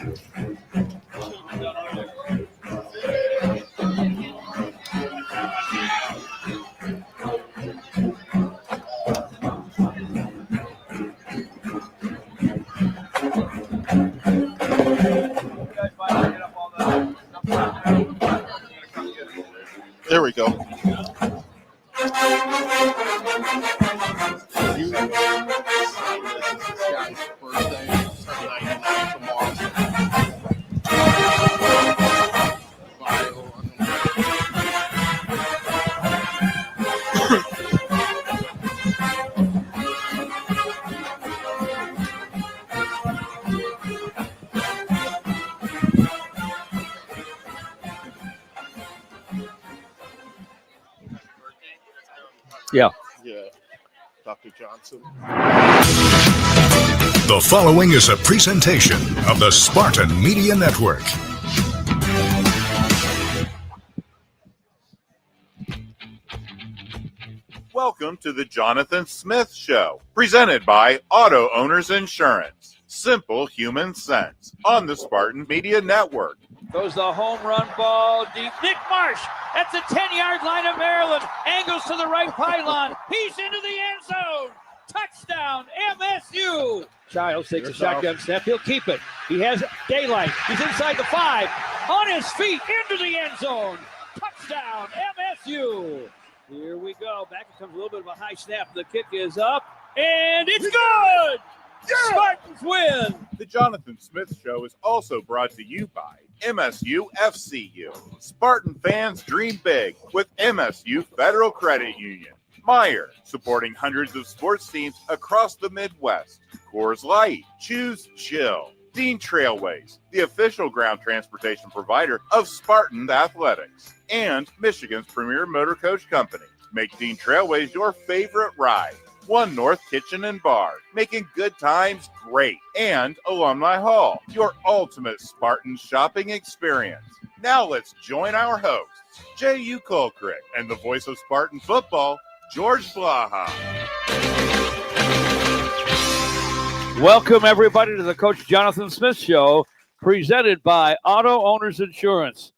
There we go. Yeah. Yeah, Dr. Johnson. The following is a presentation of the Spartan Media Network. Welcome to the Jonathan Smith Show, presented by Auto Owners Insurance. Simple human sense on the Spartan Media Network. Goes the home run ball deep. Nick Marsh at the 10-yard line of Maryland. Angles to the right pylon. He's into the end zone. Touchdown, MSU. Childs takes a shotgun snap. He'll keep it. He has daylight. He's inside the 5. On his feet into the end zone. Touchdown, MSU. Here we go. Back comes a little bit of a high snap. The kick is up. And it's good. Yeah! Spartans win. The Jonathan Smith Show is also brought to you by MSU FCU. Spartan fans dream big with MSU Federal Credit Union. Meyer, supporting hundreds of sports teams across the Midwest. Coors Light, choose chill. Dean Trailways, the official ground transportation provider of Spartan Athletics. And Michigan's premier motor coach company. Make Dean Trailways your favorite ride. One North Kitchen and Bar, making good times great. And Alumni Hall, your ultimate Spartan shopping experience. Now let's join our hosts, Jehuu Caulcrick and the voice of Spartan football, George Blaha. Welcome, everybody, to the Coach Jonathan Smith Show, presented by Auto Owners Insurance.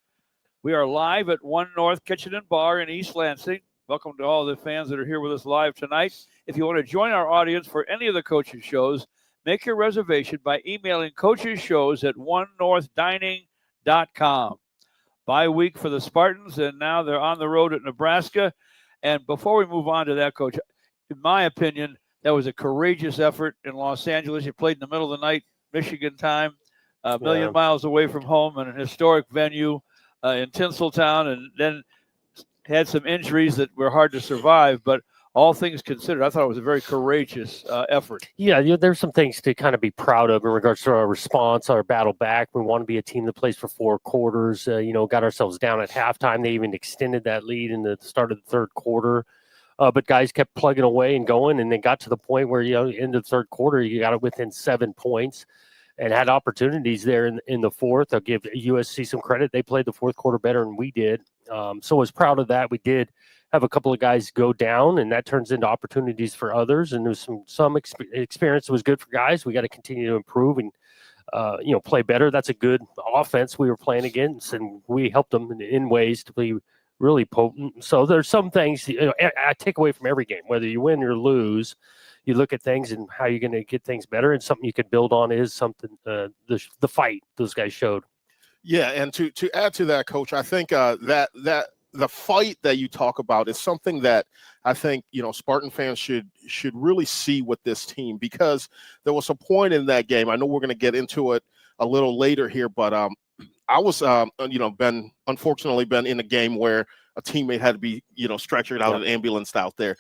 We are live at One North Kitchen and Bar in East Lansing. Welcome to all the fans that are here with us live tonight. If you want to join our audience for any of the coaches' shows, make your reservation by emailing coachesshows@onenorthdining.com. Bye week for the Spartans, and now they're on the road at Nebraska. And before we move on to that, Coach, in my opinion, that was a courageous effort in Los Angeles. You played in the middle of the night, Michigan time, a million miles away from home in an historic venue in Tinseltown, and then had some injuries that were hard to survive, but all things considered, I thought it was a very courageous effort. Yeah, there's some things to kind of be proud of in regards to our response, our battle back. We want to be a team that plays for 4 quarters, got ourselves down at halftime. They even extended that lead in the start of the third quarter. But guys kept plugging away and going, and they got to the point where, in the third quarter, you got it within 7 points and had opportunities there in the fourth. I'll give USC some credit. They played the fourth quarter better than we did. So I was proud of that. We did have a couple of guys go down, and that turns into opportunities for others. And there's some experience that was good for guys. We got to continue to improve and, play better. That's a good offense we were playing against, and we helped them in ways to be really potent. So there's some things I take away from every game, whether you win or lose. You look at things and how you're going to get things better, and something you could build on is something the fight those guys showed. Yeah, and to add to that, Coach, I think that the fight that you talk about is something that I think Spartan fans should really see with this team, because there was a point in that game. I know we're going to get into it a little later here, but I was unfortunately been in a game where a teammate had to be stretchered out and ambulanced out there.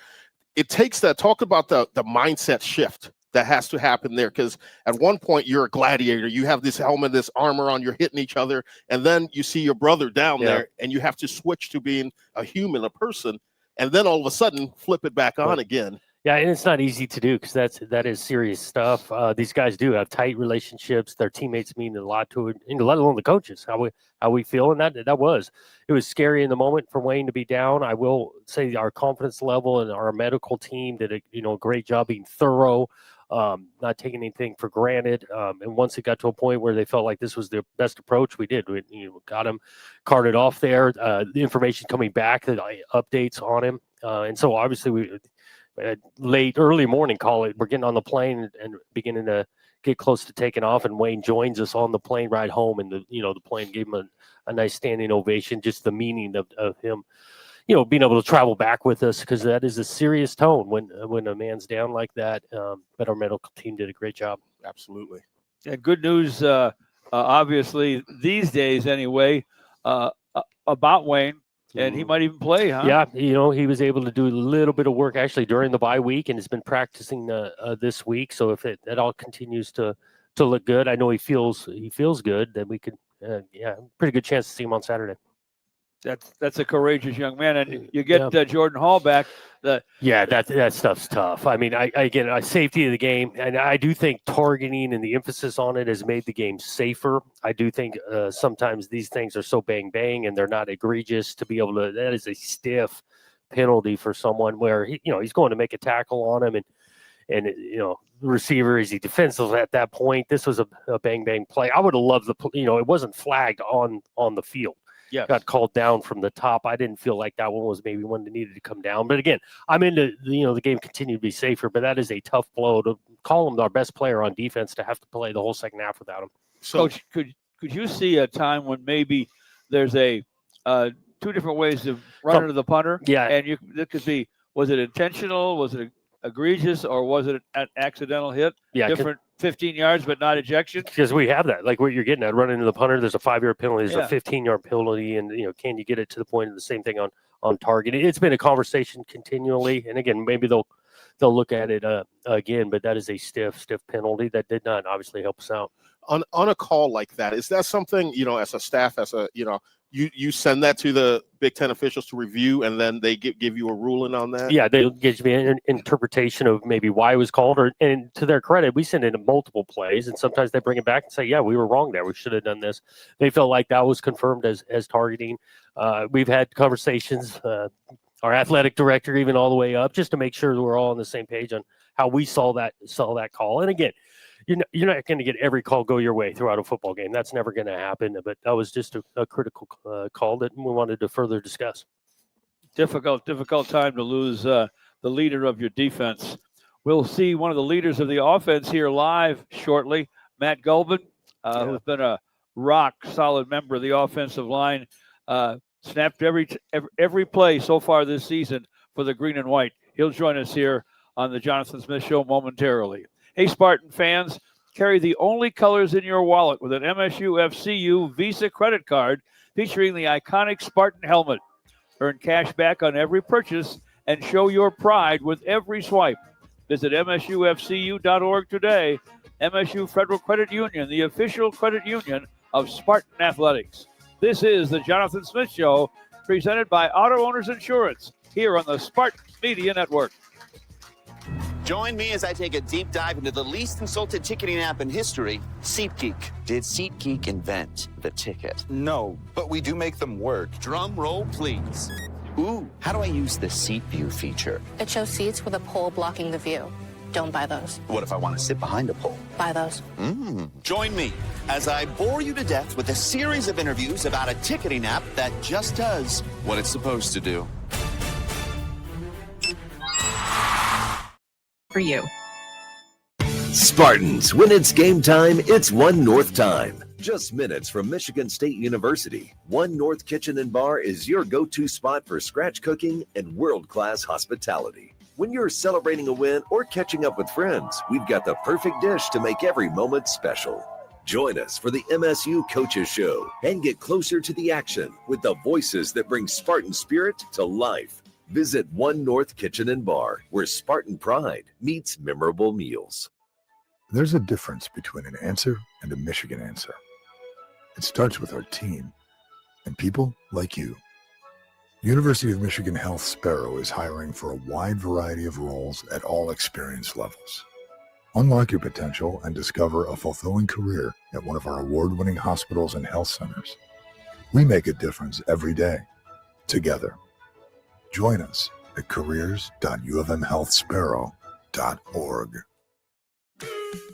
It takes that. Talk about the mindset shift that has to happen there, because at one point you're a gladiator. You have this helmet, this armor on, you're hitting each other, and then you see your brother down there, and you have to switch to being a human, a person, and then all of a sudden flip it back on again. Yeah, and it's not easy to do, because that is serious stuff. These guys do have tight relationships. Their teammates mean a lot to it, and let alone the coaches. How we feel, and it was scary in the moment for Wayne to be down. I will say our confidence level and our medical team did a great job being thorough. not taking anything for granted. And once it got to a point where they felt like this was the best approach, we did. We got him carted off there. The information coming back, the updates on him. And so obviously we early morning call it. We're getting on the plane and beginning to get close to taking off. And Wayne joins us on the plane ride home. And the plane gave him a nice standing ovation. Just the meaning of him, being able to travel back with us, because that is a serious tone when a man's down like that. But our medical team did a great job. Absolutely. Yeah, good news, obviously, these days anyway, about Wayne, and he might even play, huh? Yeah, he was able to do a little bit of work actually during the bye week and has been practicing this week. So if that all continues to look good, I know he feels good, then we could, pretty good chance to see him on Saturday. That's a courageous young man, and you get Jordan Hall back. That stuff's tough. I mean, I safety of the game, and I do think targeting and the emphasis on it has made the game safer. I do think sometimes these things are so bang bang and they're not egregious to be able to. That is a stiff penalty for someone where he's going to make a tackle on him, and the receiver, is he defensive at that point? This was a bang bang play. I would have loved it wasn't flagged on the field. Yes. Got called down from the top. I didn't feel like that one was maybe one that needed to come down. But again, I'm into the game continued to be safer, but that is a tough blow to call him our best player on defense to have to play the whole second half without him. So, Coach, could you see a time when maybe there's two different ways to run into the punter? Yeah, and that could be, was it intentional? Was it egregious, or was it an accidental hit? Yeah, different 15 yards, but not ejection. Because we have that, like what you're getting at, running into the punter. There's a 5-yard penalty. There's a 15-yard penalty, and can you get it to the point of the same thing on target? It's been a conversation continually, and again, maybe they'll look at it again, but that is a stiff penalty that did not obviously help us out on a call like that. Is that something as a staff, you send that to the Big Ten officials to review, and then they give you a ruling on that? Yeah, they give me an interpretation of maybe why it was called, and to their credit, we send it in multiple plays, and sometimes they bring it back and say, yeah, we were wrong there. We should have done this. They felt like that was confirmed as targeting. We've had conversations, our athletic director even all the way up, just to make sure that we're all on the same page on how we saw that call. And again, you're not going to get every call go your way throughout a football game. That's never going to happen. But that was just a critical call that we wanted to further discuss. Difficult time to lose the leader of your defense. We'll see one of the leaders of the offense here live shortly, Matt Gulbin, who's been a rock-solid member of the offensive line, snapped every play so far this season for the green and white. He'll join us here on the Jonathan Smith Show momentarily. Hey, Spartan fans, carry the only colors in your wallet with an MSU FCU Visa credit card featuring the iconic Spartan helmet. Earn cash back on every purchase and show your pride with every swipe. Visit MSUFCU.org today. MSU Federal Credit Union, the official credit union of Spartan Athletics. This is the Jonathan Smith Show, presented by Auto Owners Insurance, here on the Spartan Media Network. Join me as I take a deep dive into the least insulted ticketing app in history, SeatGeek. Did SeatGeek invent the ticket? No, but we do make them work. Drum roll, please. Ooh, how do I use the Seat View feature? It shows seats with a pole blocking the view. Don't buy those. What if I want to sit behind a pole? Buy those. Join me as I bore you to death with a series of interviews about a ticketing app that just does what it's supposed to do. For you. Spartans, when it's game time, it's One North time. Just minutes from Michigan State University, One North Kitchen and Bar is your go-to spot for scratch cooking and world-class hospitality. When you're celebrating a win or catching up with friends, we've got the perfect dish to make every moment special. Join us for the MSU Coaches Show and get closer to the action with the voices that bring Spartan spirit to life. Visit One North Kitchen and Bar, where Spartan pride meets memorable meals. There's a difference between an answer and a Michigan answer. It starts with our team and people like you. University of Michigan Health Sparrow is hiring for a wide variety of roles at all experience levels. Unlock your potential and discover a fulfilling career at one of our award-winning hospitals and health centers. We make a difference every day, together. Join us at careers.uofmhealthsparrow.org.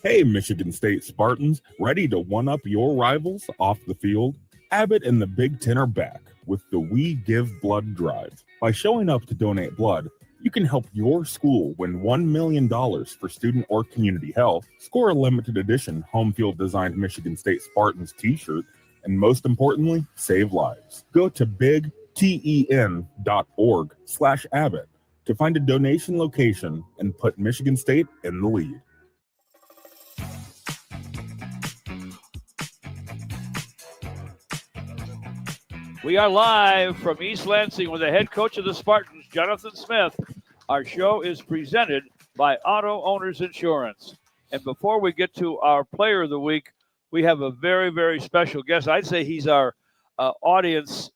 Hey, Michigan State Spartans, ready to one-up your rivals off the field? Abbott and the Big Ten are back with the We Give Blood Drive. By showing up to donate blood, you can help your school win $1 million for student or community health, score a limited edition home field designed Michigan State Spartans t-shirt, and most importantly, save lives. Go to bigten.org/Abbott to find a donation location and put Michigan State in the lead. We are live from East Lansing with the head coach of the Spartans, Jonathan Smith. Our show is presented by Auto Owners Insurance. And before we get to our player of the week, we have a very, very special guest. I'd say he's our audience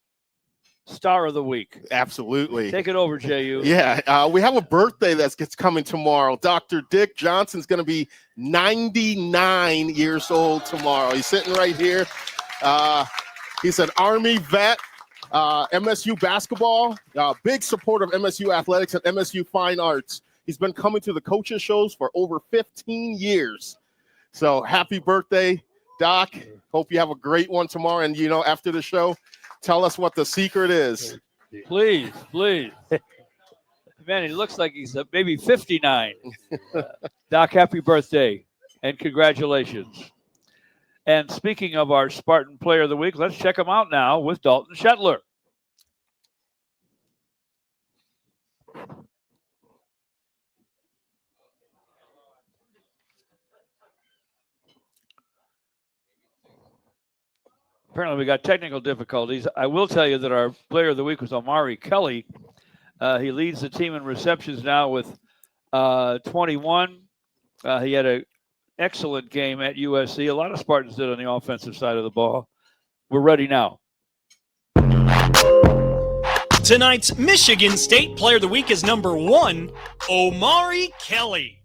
star of the week. Absolutely. Take it over, Jehuu. Yeah, we have a birthday that's coming tomorrow. Dr. Dick Johnson's going to be 99 years old tomorrow. He's sitting right here. He's an Army vet, MSU basketball, big supporter of MSU athletics and MSU fine arts. He's been coming to the coaches shows for over 15 years. So happy birthday, Doc. Hope you have a great one tomorrow. And, after the show, tell us what the secret is. Please. Man, he looks like he's maybe 59. Doc, happy birthday and congratulations. And speaking of our Spartan Player of the Week, let's check him out now with Dalton Shetler. Apparently we got technical difficulties. I will tell you that our Player of the Week was Omari Kelly. He leads the team in receptions now with 21. He had an excellent game at USC. A lot of Spartans did on the offensive side of the ball. We're ready now. Tonight's Michigan State Player of the Week is number 1, Omari Kelly.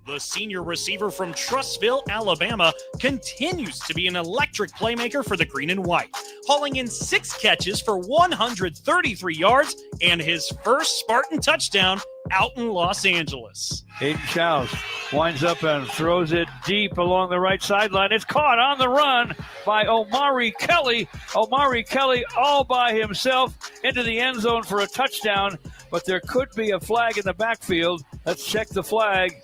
The senior receiver from Trussville, Alabama, continues to be an electric playmaker for the green and white, hauling in 6 catches for 133 yards and his first Spartan touchdown out in Los Angeles. Aiden Childs winds up and throws it deep along the right sideline. It's caught on the run by Omari Kelly. Omari Kelly all by himself into the end zone for a touchdown, but there could be a flag in the backfield. Let's check the flag.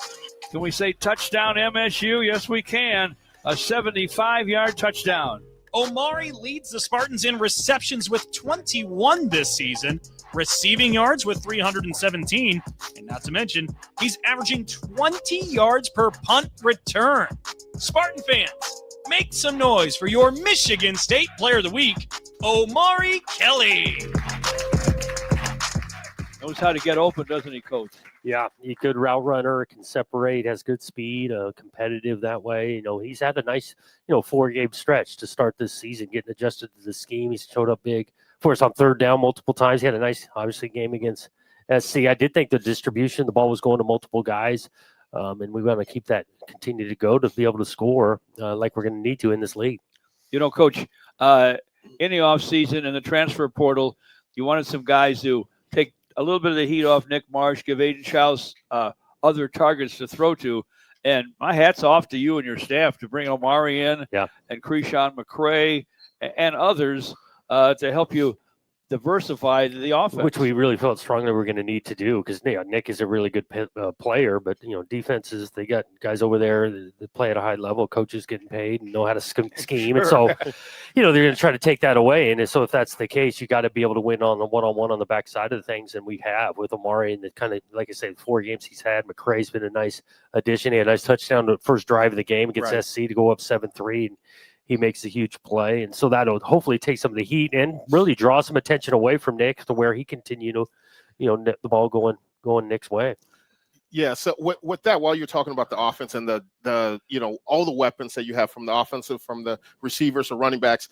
Can we say touchdown MSU? Yes, we can. A 75-yard touchdown. Omari leads the Spartans in receptions with 21 this season, receiving yards with 317, and not to mention, he's averaging 20 yards per punt return. Spartan fans, make some noise for your Michigan State Player of the Week, Omari Kelly. Knows how to get open, doesn't he, Coach? Yeah, he good route runner, can separate, has good speed, competitive that way. He's had a nice, 4-game stretch to start this season, getting adjusted to the scheme. He's showed up big for us on third down multiple times. He had a nice, obviously, game against SC. I did think the distribution, the ball was going to multiple guys, and we want to keep that, continue to go to be able to score like we're going to need to in this league. Coach, in the offseason and the transfer portal, you wanted some guys to take a little bit of the heat off Nick Marsh, give Aiden Childs other targets to throw to. And my hat's off to you and your staff to bring Omari in and Krishan McCray and others to help you diversify the offense. Which we really felt strongly we're going to need to do because Nick is a really good player, but, defenses, they got guys over there that play at a high level, coaches getting paid and know how to scheme. Sure. And so, they're going to try to take that away. And so if that's the case, you got to be able to win on the one-on-one on the backside of the things. And we have with Omari and the kind of, like I said, 4 games he's had. McCray's been a nice addition. He had a nice touchdown the first drive of the game against SC to go up 7-3. And he makes a huge play. And so that'll hopefully take some of the heat and really draw some attention away from Nick to where he continue to, the ball going Nick's way. Yeah, so with that, while you're talking about the offense and the all the weapons that you have from the offensive, from the receivers or running backs,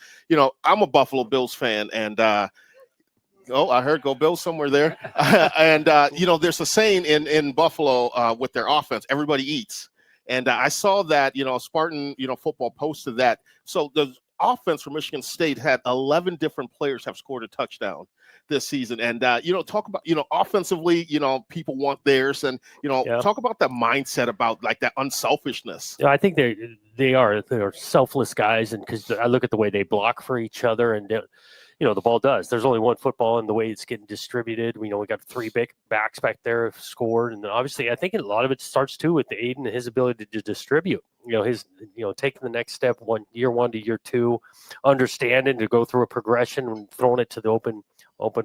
I'm a Buffalo Bills fan, and I heard go Bills somewhere there. And there's a saying in Buffalo with their offense, everybody eats. And I saw that, Spartan, football posted that. So offense for Michigan State had 11 different players have scored a touchdown this season. And, talk about, offensively, people want theirs. And, talk about that mindset about like that unselfishness. Yeah, I think they're selfless guys. And because I look at the way they block for each other and, the ball does. There's only one football and the way it's getting distributed. We got 3 big backs back there who've scored. And obviously I think a lot of it starts too with Aiden and his ability to distribute, his, taking the next step year 1 to year 2, understanding to go through a progression and throwing it to the open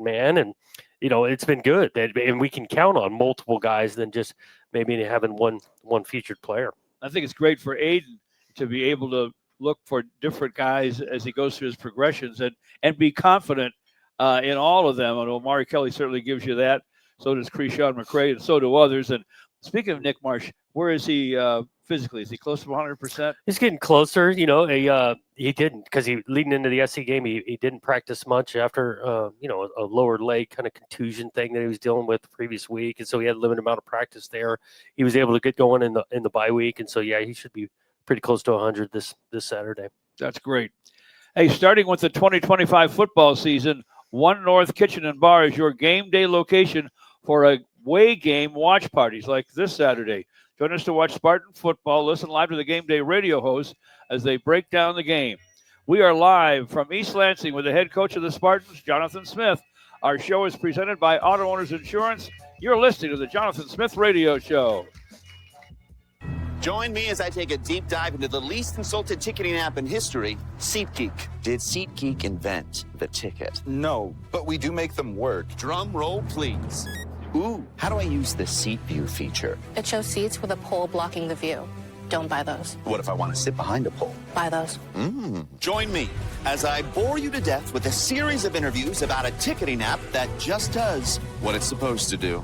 man. And, it's been good. And we can count on multiple guys than just maybe having one featured player. I think it's great for Aiden to be able to look for different guys as he goes through his progressions and be confident in all of them. And Omari Kelly certainly gives you that. So does Krishawn McCray, and so do others. And speaking of Nick Marsh, where is he physically? Is he close to 100%? He's getting closer. He didn't, because leading into the SC game, he didn't practice much after a lower leg kind of contusion thing that he was dealing with the previous week, and so he had a limited amount of practice there. He was able to get going in the bye week, and so he should be pretty close to 100 this Saturday. That's great. Hey, starting with the 2025 football season, One North Kitchen and Bar is your game day location for away game watch parties like this Saturday. Join us to watch Spartan football. Listen live to the game day radio hosts as they break down the game. We are live from East Lansing with the head coach of the Spartans, Jonathan Smith. Our show is presented by Auto Owners Insurance. You're listening to the Jonathan Smith Radio Show. Join me as I take a deep dive into the least insulted ticketing app in history, SeatGeek. Did SeatGeek invent the ticket? No, but we do make them work. Drum roll, please. Ooh, how do I use the seat view feature? It shows seats with a pole blocking the view. Don't buy those. What if I want to sit behind a pole? Buy those. Join me as I bore you to death with a series of interviews about a ticketing app that just does what it's supposed to do.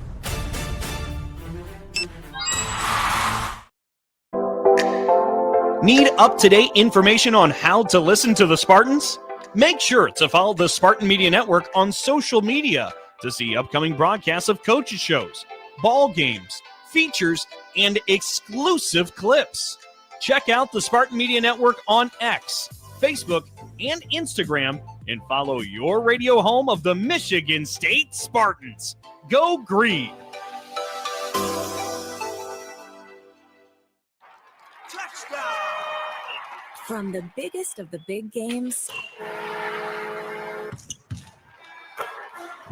Need up-to-date information on how to listen to the Spartans? Make sure to follow the Spartan Media Network on social media to see upcoming broadcasts of coaches' shows, ball games, features, and exclusive clips. Check out the Spartan Media Network on X, Facebook, and Instagram, and follow your radio home of the Michigan State Spartans. Go Green! From the biggest of the big games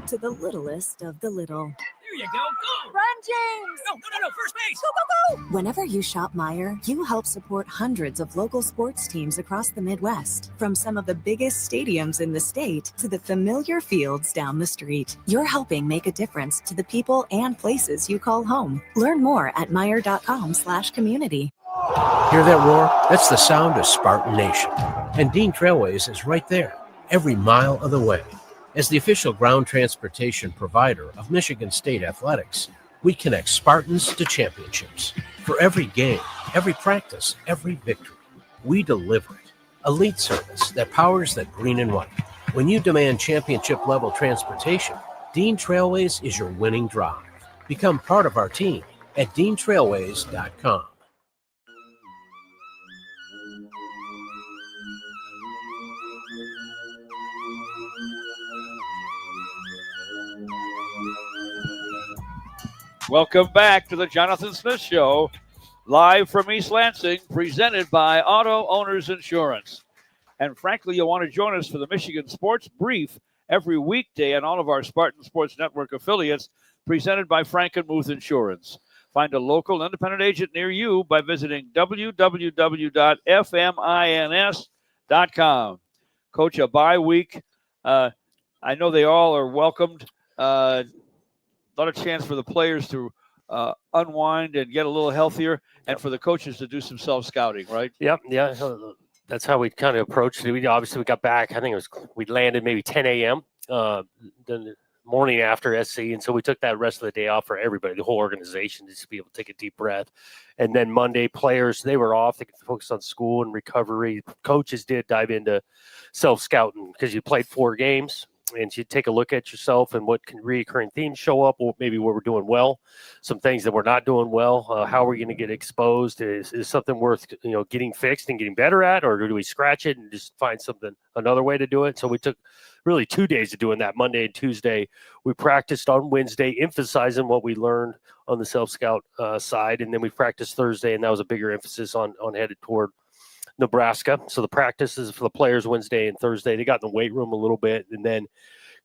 to the littlest of the little. There you go. Go! Run, James! No. First base! Go, go, go! Whenever you shop Meijer, you help support hundreds of local sports teams across the Midwest. From some of the biggest stadiums in the state to the familiar fields down the street. You're helping make a difference to the people and places you call home. Learn more at Meijer.com/community. Hear that roar? That's the sound of Spartan Nation. And Dean Trailways is right there, every mile of the way. As the official ground transportation provider of Michigan State Athletics, we connect Spartans to championships. For every game, every practice, every victory, we deliver it. Elite service that powers the green and white. When you demand championship-level transportation, Dean Trailways is your winning drive. Become part of our team at DeanTrailways.com. Welcome back to the Jonathan Smith Show, live from East Lansing, presented by Auto Owners Insurance. And frankly, you'll want to join us for the Michigan Sports Brief every weekday on all of our Spartan Sports Network affiliates, presented by Frankenmuth Insurance. Find a local independent agent near you by visiting www.fmins.com. Coach, a bye week. I know they all are welcomed. A lot of chance for the players to unwind and get a little healthier, and for the coaches to do some self-scouting, right? Yep, yeah. That's how we kind of approached it. We got back. I think we landed maybe 10 a.m. The morning after SC, and so we took that rest of the day off for everybody, the whole organization, just to be able to take a deep breath. And then Monday, players, they were off. They could focus on school and recovery. Coaches did dive into self-scouting because you played 4 games. and you take a look at yourself and what can recurring themes show up, or maybe what we're doing well, some things that we're not doing well. How are we going to get exposed? Is something worth getting fixed and getting better at, or do we scratch it and just find another way to do it? So we took really 2 days of doing that, Monday and Tuesday. We practiced on Wednesday, emphasizing what we learned on the self-scout side, and then we practiced Thursday, and that was a bigger emphasis on headed toward Nebraska. So the practices for the players Wednesday and Thursday, they got in the weight room a little bit, and then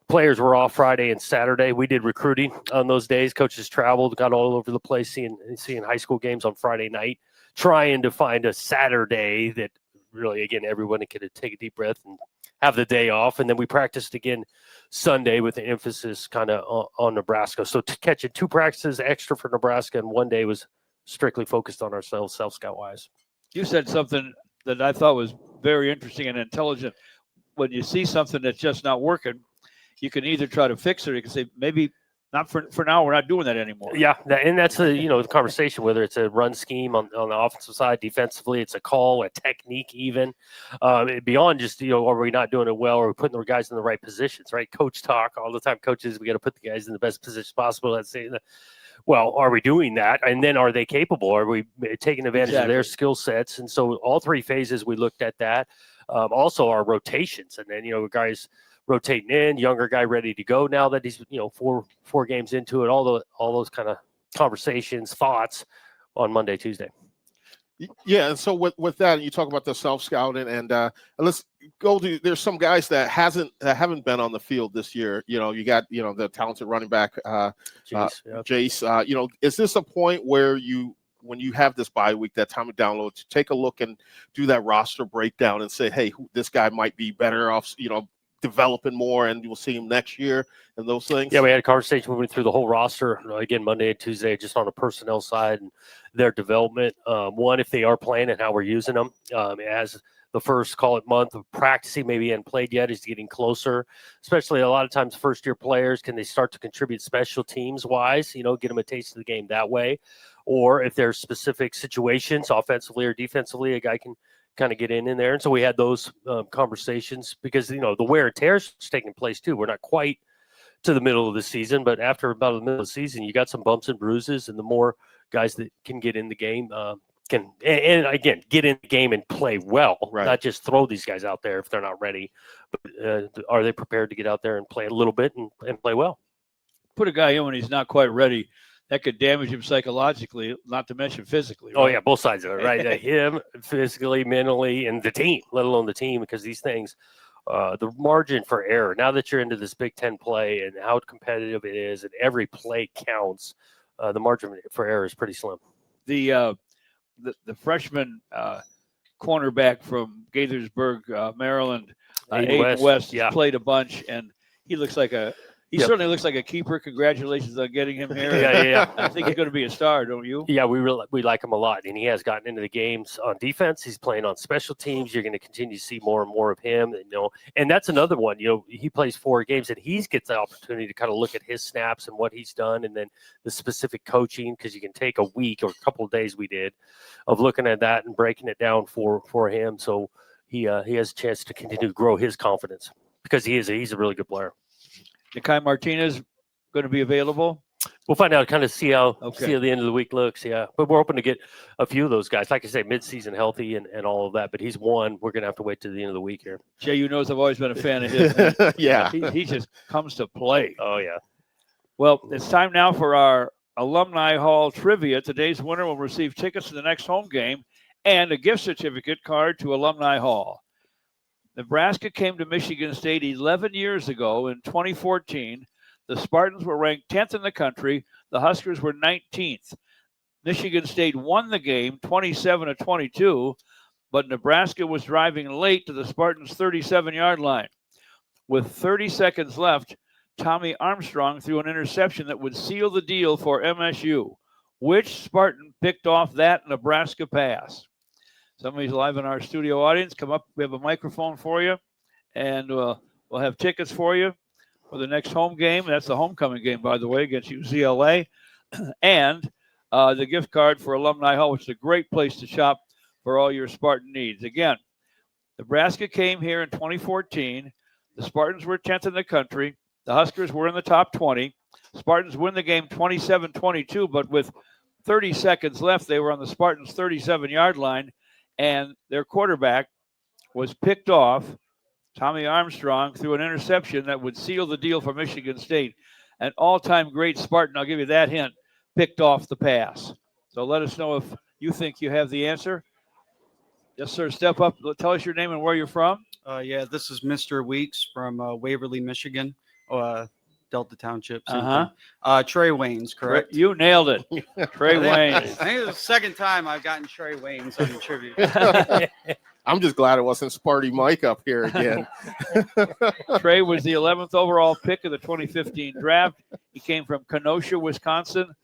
players were off Friday and Saturday. We did recruiting on those days. Coaches traveled, got all over the place, seeing high school games on Friday night, trying to find a Saturday that really, again, everyone could take a deep breath and have the day off. And then we practiced again Sunday with the emphasis kind of on Nebraska. So to catch it, 2 practices extra for Nebraska, and 1 day was strictly focused on ourselves, self-scout wise. You said something that I thought was very interesting and intelligent. When you see something that's just not working, you can either try to fix it, or you can say, maybe not for now, we're not doing that anymore. Yeah, and that's the conversation, whether it's a run scheme on the offensive side, defensively, it's a call, a technique even. Beyond just, are we not doing it well, or are we putting the guys in the right positions, right? Coach talk all the time, coaches, we got to put the guys in the best position possible. Let's say, well, are we doing that? And then are they capable? Are we taking advantage of their skill sets? And so all 3 phases, we looked at that. Also our rotations, and then, guys rotating in, younger guy ready to go now that he's, four games into it, all those kind of conversations, thoughts on Monday, Tuesday. Yeah, and so with that, you talk about the self-scouting, and let's go to. There's some guys that haven't been on the field this year. You got the talented running back, Jace. Is this a point where when you have this bye week, that time of download, to take a look and do that roster breakdown and say, hey, this guy might be better off, developing more, and you'll see him next year and those things? Yeah, we had a conversation. We went through the whole roster again Monday and Tuesday, just on the personnel side and their development. One, if they are playing and how we're using them. As the first, call it, month of practicing, maybe hadn't played yet, is getting closer. Especially a lot of times first-year players, can they start to contribute special teams-wise, get them a taste of the game that way? Or if there's specific situations, offensively or defensively, a guy can kind of get in there. And so we had those conversations because, the wear and tear is taking place too. We're not quite to the middle of the season, but after about the middle of the season, you got some bumps and bruises, and the more guys that can get in the game get in the game and play well, right? Not just throw these guys out there if they're not ready, but are they prepared to get out there and play a little bit and play well? Put a guy in when he's not quite ready, that could damage him psychologically, not to mention physically. Right? Oh, yeah, both sides of it, right? Him physically, mentally, and the team, let alone the team, because these things, the margin for error, now that you're into this Big Ten play and how competitive it is and every play counts, the margin for error is pretty slim. The freshman cornerback from Gaithersburg, Maryland, Aiden West played a bunch, and he looks like He certainly looks like a keeper. Congratulations on getting him here. Yeah. I think he's going to be a star, don't you? Yeah, we like him a lot, and he has gotten into the games on defense. He's playing on special teams. You're going to continue to see more and more of him. And that's another one. He plays 4 games, and he gets the opportunity to kind of look at his snaps and what he's done, and then the specific coaching, because you can take a week or a couple of days. We did of looking at that and breaking it down for him. So he has a chance to continue to grow his confidence because he's a really good player. Nikai Martinez going to be available? We'll find out, kind of see how the end of the week looks, yeah. But we're hoping to get a few of those guys, like I say, midseason healthy and all of that. But he's one. We're going to have to wait to the end of the week here. Jehuu knows I've always been a fan of his. Yeah. He just comes to play. Oh, yeah. Well, it's time now for our Alumni Hall trivia. Today's winner will receive tickets to the next home game and a gift certificate card to Alumni Hall. Nebraska came to Michigan State 11 years ago in 2014. The Spartans were ranked 10th in the country. The Huskers were 19th. Michigan State won the game 27-22, but Nebraska was driving late to the Spartans' 37-yard line. With 30 seconds left, Tommy Armstrong threw an interception that would seal the deal for MSU. Which Spartan picked off that Nebraska pass? Somebody's live in our studio audience. Come up. We have a microphone for you, and we'll have tickets for you for the next home game. That's the homecoming game, by the way, against UCLA, and the gift card for Alumni Hall, which is a great place to shop for all your Spartan needs. Again, Nebraska came here in 2014. The Spartans were 10th in the country. The Huskers were in the top 20. Spartans win the game 27-22, but with 30 seconds left, they were on the Spartans' 37-yard line, and their quarterback was picked off. Tommy Armstrong threw an interception that would seal the deal for Michigan State. An all-time great Spartan, I'll give you that hint, picked off the pass. So let us know if you think you have the answer. Yes, sir. Step up. Tell us your name and where you're from. Yeah, this is Mr. Weeks from Waverly, Michigan, Delta Township. Trey Waynes, correct? You nailed it. Trey Waynes. I think it's the second time I've gotten Trey Waynes on the trivia. I'm just glad it wasn't Sparty Mike up here again. Trey was the 11th overall pick of the 2015 draft. He came from Kenosha, Wisconsin,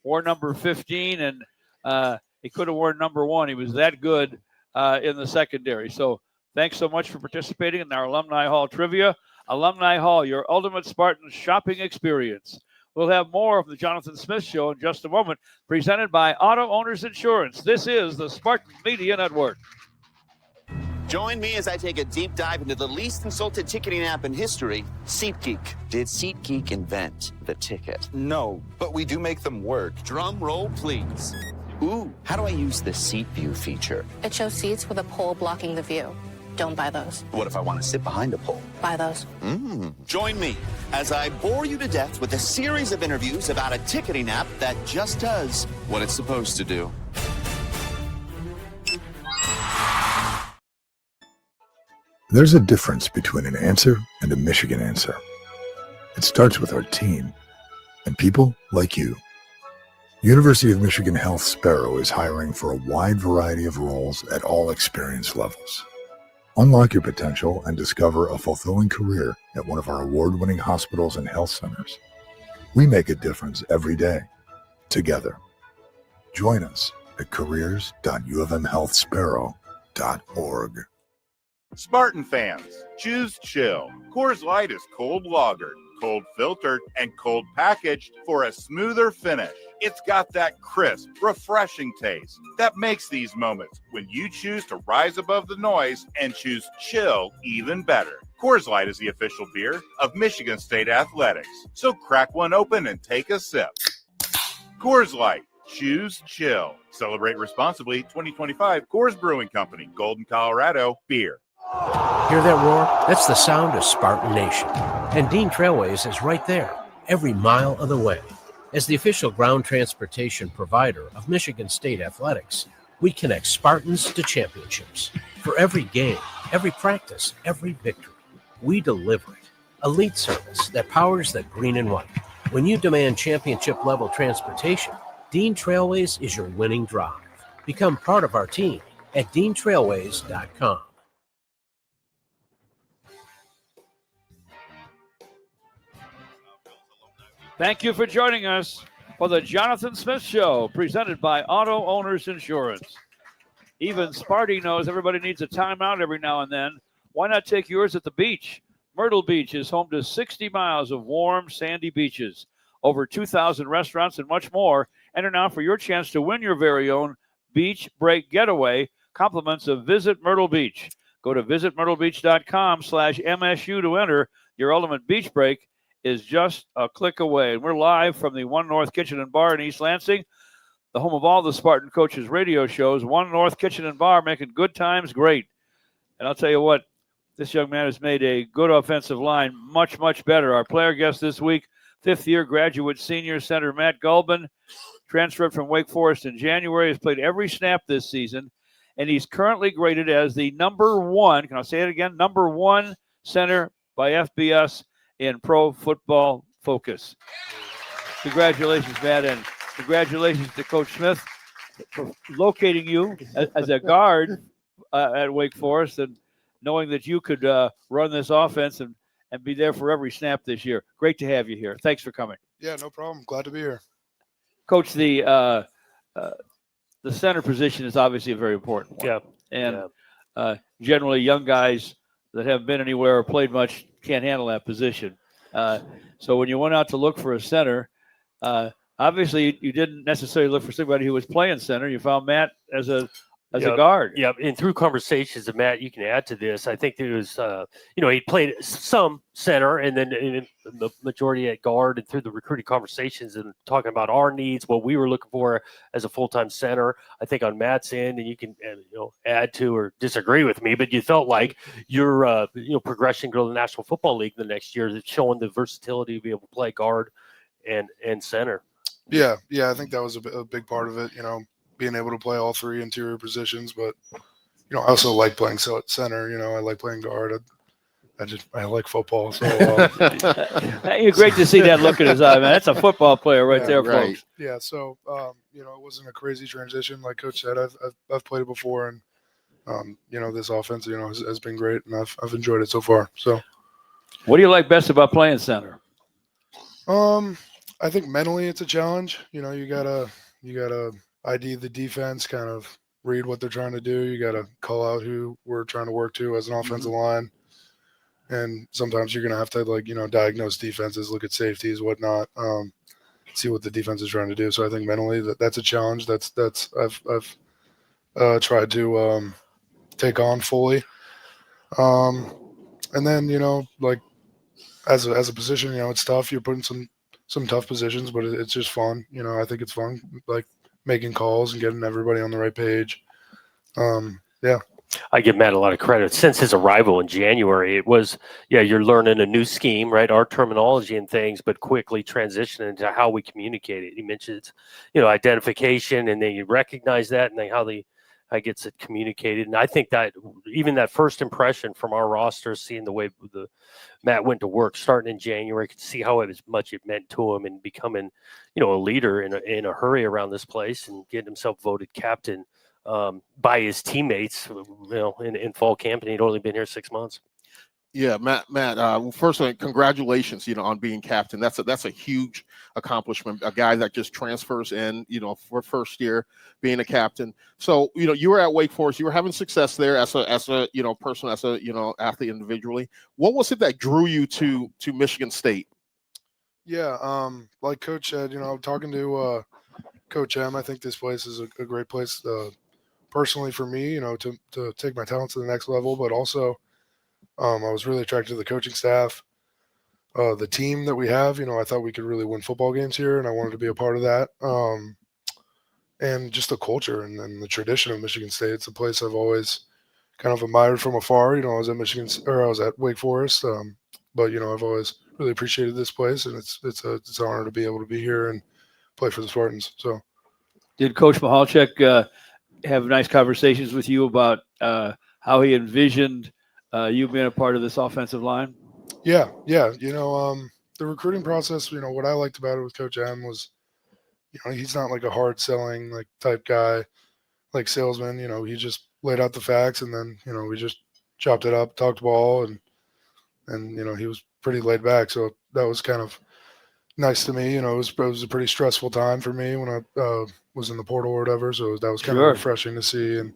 wore number 15, and he could have worn number 1. He was that good in the secondary. So thanks so much for participating in our Alumni Hall trivia. Alumni Hall, your ultimate Spartan shopping experience. We'll have more of the Jonathan Smith Show in just a moment, presented by Auto Owners Insurance. This is the Spartan Media Network. Join me as I take a deep dive into the least insulted ticketing app in history, SeatGeek. Did SeatGeek invent the ticket? No, but we do make them work. Drum roll, please. Ooh, how do I use the seat view feature? It shows seats with a pole blocking the view. Don't buy those. What if I want to sit behind a pole? Buy those. Join me as I bore you to death with a series of interviews about a ticketing app that just does what it's supposed to do. There's a difference between an answer and a Michigan answer. It starts with our team and people like you. University of Michigan Health Sparrow is hiring for a wide variety of roles at all experience levels. Unlock your potential and discover a fulfilling career at one of our award-winning hospitals and health centers. We make a difference every day, together. Join us at careers.ufmhealthsparrow.org. Spartan fans, choose chill. Coors Light is cold lagered, cold filtered, and cold packaged for a smoother finish. It's got that crisp, refreshing taste that makes these moments when you choose to rise above the noise and choose chill even better. Coors Light is the official beer of Michigan State Athletics. So crack one open and take a sip. Coors Light. Choose chill. Celebrate responsibly. 2025 Coors Brewing Company, Golden, Colorado. Beer. Hear that roar? That's the sound of Spartan Nation. And Dean Trailways is right there, every mile of the way. As the official ground transportation provider of Michigan State Athletics, we connect Spartans to championships. For every game, every practice, every victory, we deliver it. Elite service that powers the green and white. When you demand championship-level transportation, Dean Trailways is your winning drive. Become part of our team at DeanTrailways.com. Thank you for joining us for the Jonathan Smith Show, presented by Auto Owners Insurance. Even Sparty knows everybody needs a timeout every now and then. Why not take yours at the beach? Myrtle Beach is home to 60 miles of warm, sandy beaches, over 2,000 restaurants, and much more. Enter now for your chance to win your very own beach break getaway, compliments of Visit Myrtle Beach. Go to visitmyrtlebeach.com/MSU to enter. Your ultimate beach break is just a click away. And we're live from the One North Kitchen and Bar in East Lansing, the home of all the Spartan Coaches radio shows. One North Kitchen and Bar, making good times great. And I'll tell you what, this young man has made a good offensive line much, much better. Our player guest this week, fifth-year graduate senior center Matt Gulbin, transferred from Wake Forest in January, has played every snap this season, and he's currently graded as the number one, can I say it again, number one center by FBS in Pro Football Focus. Congratulations, Matt, and congratulations to Coach Smith for locating you as a guard at Wake Forest and knowing that you could run this offense and be there for every snap this year. Great to have you here. Thanks for coming. Yeah, no problem. Glad to be here. Coach, the center position is obviously a very important one. Yeah. And generally young guys that haven't been anywhere or played much can't handle that position. So when you went out to look for a center, obviously you didn't necessarily look for somebody who was playing center. You found Matt as a as a guard. Yeah, and through conversations, and Matt, you can add to this. I think there was, he played some center and then in the majority at guard, and through the recruiting conversations and talking about our needs, what we were looking for as a full-time center. I think on Matt's end, and you can add to or disagree with me, but you felt like your progression to the National Football League the next year, showing the versatility to be able to play guard and center. Yeah, I think that was a big part of it. Being able to play all three interior positions, but I also like playing center. I like playing guard. I like football. So great to see that look in his eye, man. That's a football player right there, right. folks. Yeah, so it wasn't a crazy transition, like Coach said. I've played it before, and this offense has been great, and I've enjoyed it so far. So, what do you like best about playing center? I think mentally it's a challenge. You gotta ID the defense, kind of read what they're trying to do. You gotta call out who we're trying to work to as an offensive line. And sometimes you're gonna have to diagnose defenses, look at safeties, whatnot, see what the defense is trying to do. So I think mentally that's a challenge. I've tried to take on fully. And then as a position, it's tough. You're putting some tough positions, but it's just fun. I think it's fun, like making calls and getting everybody on the right page. Yeah. I give Matt a lot of credit. Since his arrival in January, it was, you're learning a new scheme, right? Our terminology and things, but quickly transitioning into how we communicate it. He mentions, identification, and then you recognize that, and then how gets it communicated. And I think that even that first impression from our roster, seeing the way Matt went to work starting in January, could see how much it meant to him, and becoming, a leader in a hurry around this place, and getting himself voted captain by his teammates, in fall camp, and he'd only been here 6 months. Yeah, Matt. First of all, congratulations, on being captain. That's a huge accomplishment. A guy that just transfers in, for first year being a captain. So, you were at Wake Forest. You were having success there as a person, as a athlete individually. What was it that drew you to Michigan State? Yeah, like Coach said, talking to Coach M, I think this place is a great place. Personally for me, to take my talents to the next level, but also I was really attracted to the coaching staff, the team that we have. I thought we could really win football games here, and I wanted to be a part of that. And just the culture and the tradition of Michigan State. It's a place I've always kind of admired from afar. I was at I was at Wake Forest, but I've always really appreciated this place, and it's an honor to be able to be here and play for the Spartans. So, did Coach Michalczyk have nice conversations with you about how he envisioned you being a part of this offensive line? Yeah. The recruiting process, what I liked about it with Coach M was, he's not like a hard selling type guy, like salesman. He just laid out the facts, and then we just chopped it up, talked ball, and he was pretty laid back. So that was kind of nice to me. It was a pretty stressful time for me when I was in the portal or whatever. So that was kind of refreshing to see, and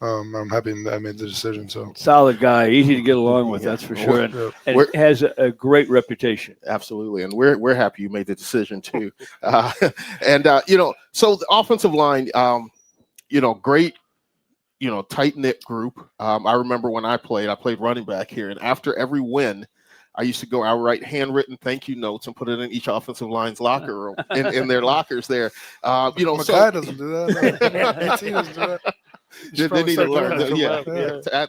I'm happy that I made the decision. So solid guy, easy to get along with, that's for sure, and has a great reputation. Absolutely, and we're happy you made the decision too. So the offensive line, great, tight knit group. I remember when I played running back here, and after every win, I used to go out, write handwritten thank you notes and put it in each offensive line's locker room, in their lockers there. Makai doesn't do that. AT doesn't do that. They need to learn.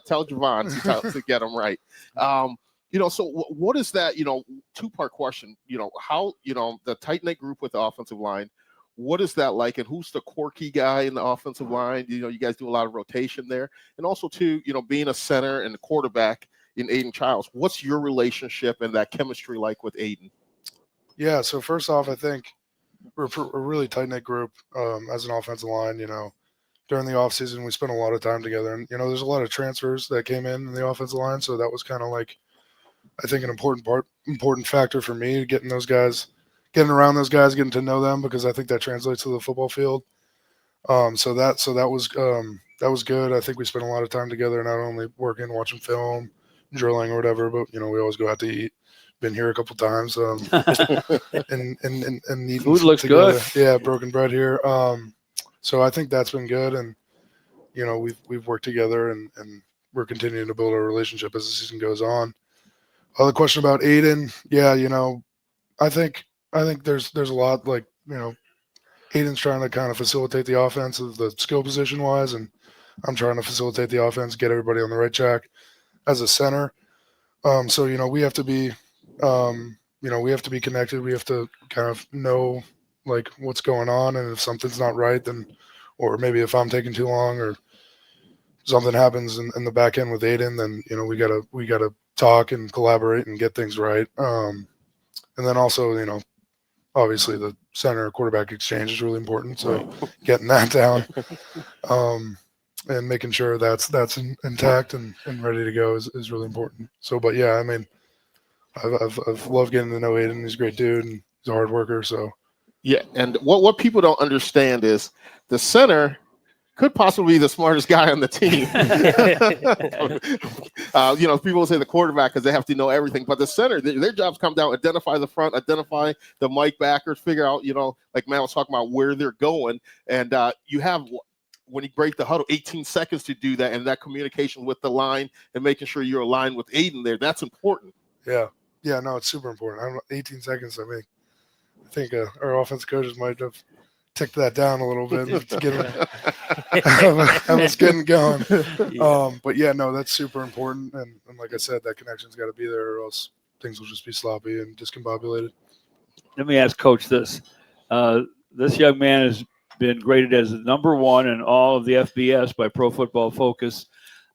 Tell Javon to get them right. So what is that? Two-part question. How the tight knit group with the offensive line. What is that like, and who's the quirky guy in the offensive line? You guys do a lot of rotation there, and also too, being a center and a quarterback in Aiden Childs. What's your relationship and that chemistry like with Aiden? Yeah. So first off, I think we're a really tight knit group as an offensive line. During the offseason, we spent a lot of time together, and there's a lot of transfers that came in the offensive line, so that was kind of like, I think, an important factor for me, getting around those guys, getting to know them, because I think that translates to the football field. So that was good. I think we spent a lot of time together, not only working, watching film, drilling or whatever, but we always go out to eat. Been here a couple times, and eating food looks together. good. Yeah, broken bread here. So I think that's been good, and we've worked together and we're continuing to build our relationship as the season goes on. The question about Aiden, I think there's a lot, like, Aiden's trying to kind of facilitate the offense of the skill position wise, and I'm trying to facilitate the offense, get everybody on the right track as a center. So we have to be, we have to be connected. We have to kind of know like what's going on, and if something's not right, then, or maybe if I'm taking too long or something happens in the back end with Aiden, then we gotta talk and collaborate and get things right. And then also, obviously the center quarterback exchange is really important. So getting that down, and making sure that's intact and ready to go is really important. So, but yeah, I mean, I've loved getting to know Aiden. He's a great dude and he's a hard worker. So yeah, and what people don't understand is the center could possibly be the smartest guy on the team. People say the quarterback because they have to know everything, but the center, their jobs come down, identify the front, identify the mic backers, figure out, like Matt was talking about, where they're going. And you have, when you break the huddle, 18 seconds to do that, and that communication with the line and making sure you're aligned with Aiden there, that's important. Yeah. Yeah, no, it's super important. 18 seconds, I think our offense coaches might have ticked that down a little bit to get have us getting going. But yeah, no, that's super important. And like I said, that connection's got to be there, or else things will just be sloppy and discombobulated. Let me ask Coach this. This young man has been graded as the number 1 in all of the FBS by Pro Football Focus.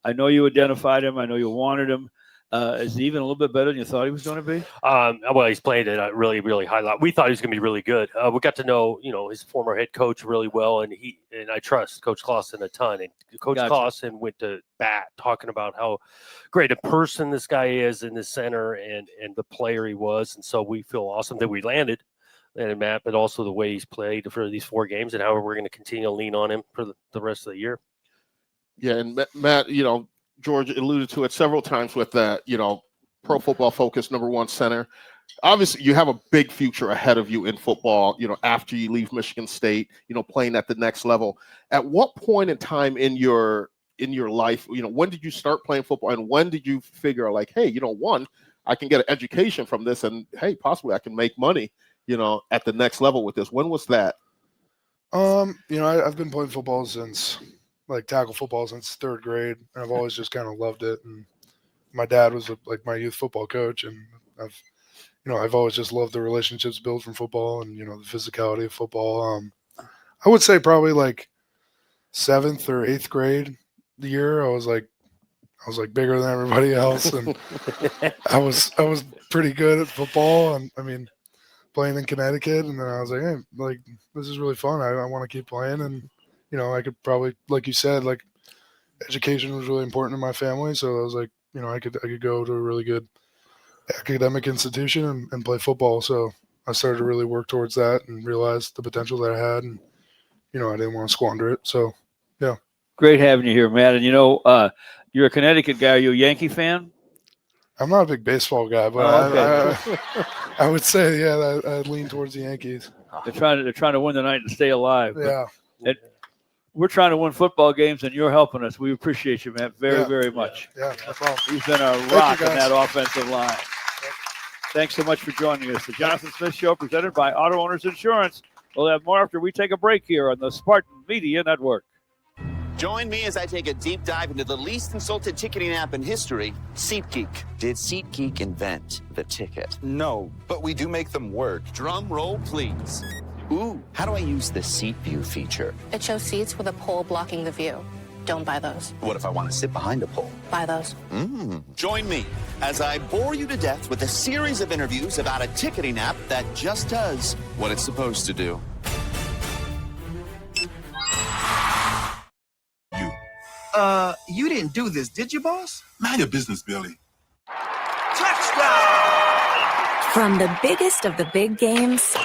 I know you identified him. I know you wanted him. Is he even a little bit better than you thought he was going to be? Well, he's played at a really, really high level. We thought he was going to be really good. We got to know, his former head coach really well, and I trust Coach Clausen a ton. And Coach Clausen went to bat talking about how great a person this guy is in the center and the player he was. And so we feel awesome that we landed Matt, but also the way he's played for these 4 games and how we're going to continue to lean on him for the rest of the year. Yeah, and Matt, George alluded to it several times with that, Pro Football Focus number 1 center. Obviously, you have a big future ahead of you in football, after you leave Michigan State, playing at the next level. At what point in time in your life, when did you start playing football, and when did you figure like, hey, one, I can get an education from this, and hey, possibly I can make money, at the next level with this? When was that? I've been playing football since tackle football since 3rd grade. And I've always just kind of loved it. And my dad was my youth football coach, and I've always just loved the relationships built from football and, the physicality of football. I would say probably 7th or 8th grade year, I was bigger than everybody else. And I was pretty good at football. And I mean, playing in Connecticut. And then I was like, hey, this is really fun. I want to keep playing. And, I could probably, like you said, education was really important in my family. So I was like, I could go to a really good academic institution and play football. So I started to really work towards that and realized the potential that I had. And, I didn't want to squander it. So, yeah. Great having you here, Matt. And, you're a Connecticut guy. Are you a Yankee fan? I'm not a big baseball guy, but I would say, yeah, I lean towards the Yankees. They're trying to win the night and stay alive. Yeah. And we're trying to win football games, and you're helping us. We appreciate you, Matt, very, very much. Yeah, no problem. He's been a rock in that offensive line. Thanks so much for joining us. The Jonathan Smith Show, presented by Auto Owners Insurance. We'll have more after we take a break here on the Spartan Media Network. Join me as I take a deep dive into the least insulted ticketing app in history, SeatGeek. Did SeatGeek invent the ticket? No, but we do make them work. Drum roll, please. Ooh, how do I use the Seat View feature? It shows seats with a pole blocking the view. Don't buy those. What if I want to sit behind a pole? Buy those. Join me as I bore you to death with a series of interviews about a ticketing app that just does what it's supposed to do. You didn't do this, did you, boss? Mind your business, Billy. Touchdown! From the biggest of the big games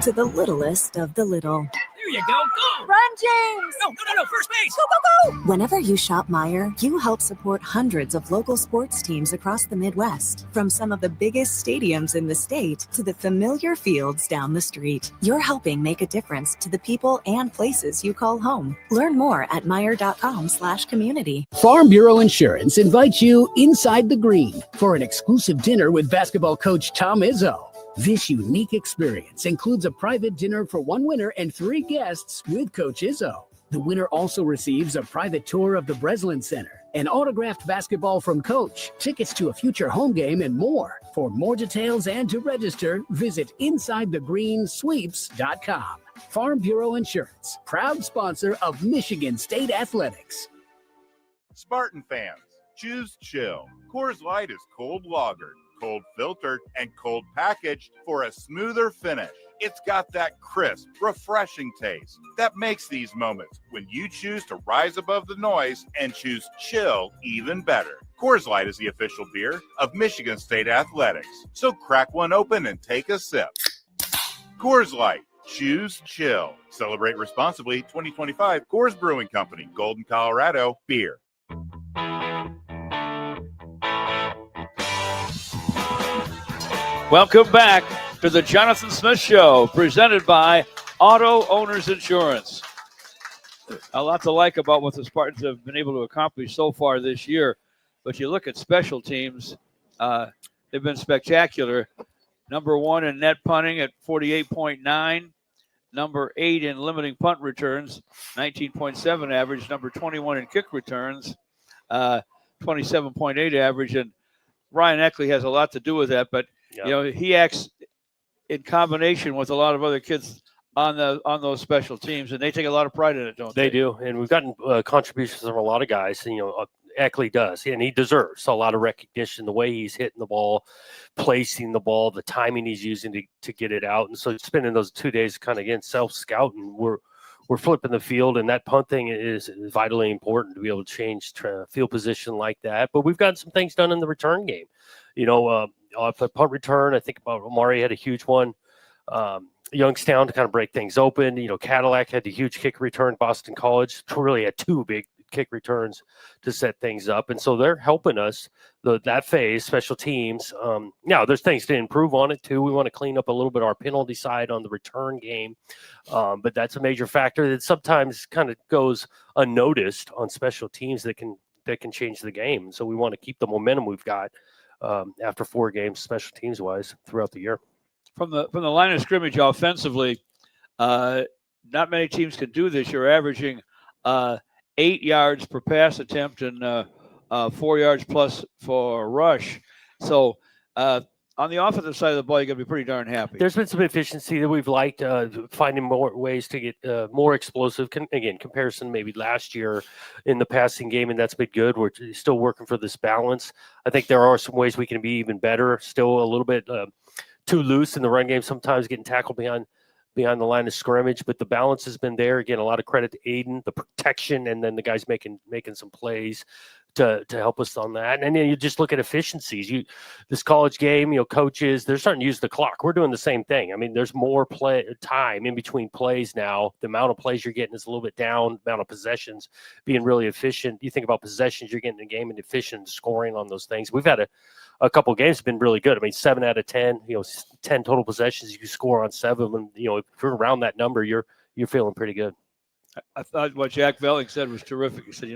to the littlest of the little. Here you go. Go. Run, James! No. First base. Go, go, go! Whenever you shop Meijer, you help support hundreds of local sports teams across the Midwest. From some of the biggest stadiums in the state to the familiar fields down the street, you're helping make a difference to the people and places you call home. Learn more at Meijer.com/community. Farm Bureau Insurance invites you inside the green for an exclusive dinner with basketball coach Tom Izzo. This unique experience includes a private dinner for one winner and 3 guests with Coach Izzo. The winner also receives a private tour of the Breslin Center, an autographed basketball from Coach, tickets to a future home game, and more. For more details and to register, visit InsideTheGreenSweeps.com. Farm Bureau Insurance, proud sponsor of Michigan State Athletics. Spartan fans, choose chill. Coors Light is cold lagered, cold filtered, and cold packaged for a smoother finish. It's got that crisp, refreshing taste that makes these moments when you choose to rise above the noise and choose chill even better. Coors Light is the official beer of Michigan State Athletics. So crack one open and take a sip. Coors Light, choose chill. Celebrate responsibly. 2025 Coors Brewing Company, Golden, Colorado, beer. Welcome back to the Jonathan Smith Show, presented by Auto Owners Insurance. A lot to like about what the Spartans have been able to accomplish so far this year, but you look at special teams, they've been spectacular. Number 1 in net punting at 48.9, number 8 in limiting punt returns, 19.7 average, number 21 in kick returns, 27.8 average, and Ryan Eckley has a lot to do with that, but you know, he acts in combination with a lot of other kids on those special teams, and they take a lot of pride in it, don't they? They do, and we've gotten contributions from a lot of guys. You know, Eckley does, and he deserves a lot of recognition. The way he's hitting the ball, placing the ball, the timing he's using to get it out, and so spending those 2 days kind of again self-scouting, we're flipping the field, and that punt thing is vitally important to be able to change field position like that. But we've gotten some things done in the return game. You know, off the punt return, I think about Omari had a huge one. Youngstown to kind of break things open. You know, Cadillac had the huge kick return. Boston College really had 2 big kick returns to set things up. And so they're helping us that phase, special teams. Now, there's things to improve on it, too. We want to clean up a little bit our penalty side on the return game. But that's a major factor that sometimes kind of goes unnoticed on special teams that can change the game. So we want to keep the momentum we've got after 4 games, special teams wise, throughout the year. From the line of scrimmage offensively, not many teams can do this. You're averaging 8 yards per pass attempt and 4 yards plus for a rush. So on the offensive side of the ball, you got to be pretty darn happy. There's been some efficiency that we've liked, finding more ways to get more explosive. Again, comparison maybe last year in the passing game, and that's been good. We're still working for this balance. I think there are some ways we can be even better. Still a little bit too loose in the run game, sometimes getting tackled behind the line of scrimmage, but the balance has been there. Again, a lot of credit to Aiden, the protection, and then the guys making some plays to help us on that. And then you just look at efficiencies. This college game, you know, coaches, they're starting to use the clock. We're doing the same thing. I mean, there's more play time in between plays now. The amount of plays you're getting is a little bit down. The amount of possessions being really efficient. You think about possessions you're getting in the game and efficient scoring on those things. We've had a couple of games have been really good. I mean, 7 out of 10, 10 total possessions, you score on 7. And, if you're around that number, you're feeling pretty good. I thought what Jack Velling said was terrific. He said,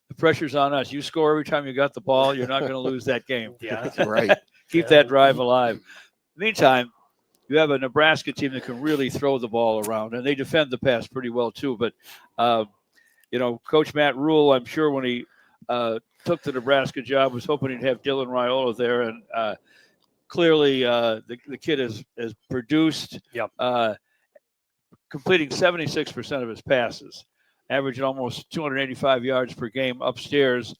the pressure's on us. You score every time you got the ball, you're not going to lose that game. Yeah, that's right. Keep that drive alive. Meantime, you have a Nebraska team that can really throw the ball around, and they defend the pass pretty well too. But, Coach Matt Rule, I'm sure when he took the Nebraska job, was hoping he'd have Dylan Raiola there, and clearly the kid has produced, completing 76% of his passes, averaging almost 285 yards per game upstairs.